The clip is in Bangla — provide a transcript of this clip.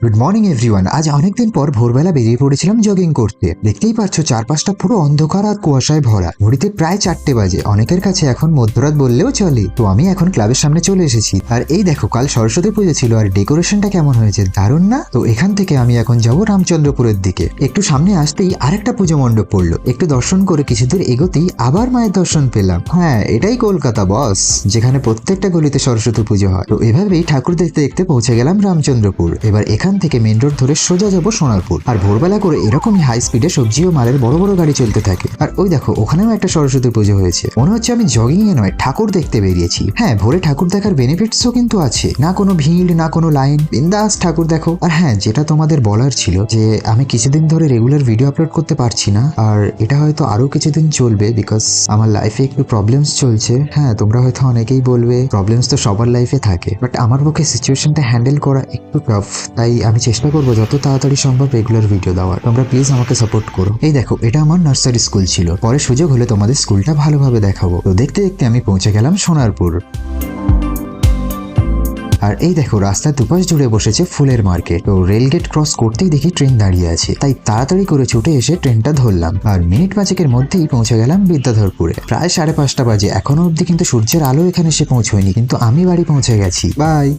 Good morning everyone. আজ অনেকদিন পর ভোরবেলা বেরিয়ে পড়েছিলাম জগিং করতে। দেখতেই পাচ্ছ চারপাশটা পুরো অন্ধকার আর কুয়াশায় ভরা। ঘড়িতে প্রায় 4টে বাজে। অনেকের কাছে এখন মধ্যরাত বললেও চলে। তো আমি এখন ক্লাবের সামনে চলে এসেছি। আর এই দেখো, কাল সরস্বতী পুজো ছিল আর ডেকোরেশনটা কেমন হয়েছে, দারুণ না? তো এখান থেকে আমি এখন যাবো রামচন্দ্রপুরের দিকে। একটু সামনে আসতেই আরেকটা পুজো মণ্ডপ পড়লো। একটু দর্শন করে কিছুদূর এগোতেই আবার মায়ের দর্শন পেলাম। হ্যাঁ, এটাই কলকাতা বস, যেখানে প্রত্যেকটা গলিতে সরস্বতী পুজো হয়। তো এভাবেই ঠাকুর দেখতে দেখতে পৌঁছে গেলাম রামচন্দ্রপুর। এবার এখান থেকে মেন রোড ধরে সোজা যাবো সোনারপুর। আর ভোরবেলা করে এরকমই হাই স্পিডে সবজি ও মালের বড় বড় গাড়ি চলতে থাকে। আর ওই দেখো, ওখানেও একটা সরস্বতী পুজো হয়েছে। মনে হচ্ছে আমি জগিং এ নয়, ঠাকুর দেখতে বেরিয়েছি। হ্যাঁ, ভোরে ঠাকুর দেখার বেনিফিটসও কিন্তু আছে। না কোনো ভিড়, না কোনো লাইন, বিন্দাস ঠাকুর দেখো। আর হ্যাঁ, যেটা তোমাদের বলার ছিল যে আমি কিছুদিন ধরে রেগুলার ভিডিও আপলোড করতে পারছি না, আর এটা হয়তো আরো কিছুদিন চলবে বিকজ আমার লাইফে একটু প্রবলেমস চলছে। হ্যাঁ, তোমরা হয়তো অনেকেই বলবে প্রবলেমস তো সবার লাইফে থাকে, বাট আমার পক্ষে সিচুয়েশনটা হ্যান্ডেল করা একটু টাফ। তাই আমি চেষ্টা করবো যত তাড়াতাড়ি সম্ভব রেগুলার ভিডিও দেওয়ার। তোমরা প্লিজ আমাকে সাপোর্ট করো। এই দেখো, এটা আমার নার্সারি স্কুল ছিল। পরে সুযোগ হলে তোমাদের স্কুলটা ভালোভাবে দেখাবো। তো দেখতে দেখতে আমি পৌঁছে গেলাম সোনারপুর। আর এই দেখো, রাস্তার দুপাশ জুড়ে বসেছে ফুলের মার্কেট। তো রেলগেট ক্রস করতেই দেখি ট্রেন দাঁড়িয়ে আছে, তাই তাড়াতাড়ি করে ছুটে এসে ট্রেনটা ধরলাম। আর মিনিট পাঁচেকের মধ্যেই পৌঁছে গেলাম বিদ্যাধরপুরে। প্রায় 5:30 বাজে। এখনো অবধি কিন্তু সূর্যের আলো এখানে এসে পৌঁছয়নি, কিন্তু আমি বাড়ি পৌঁছে গেছি। বাই।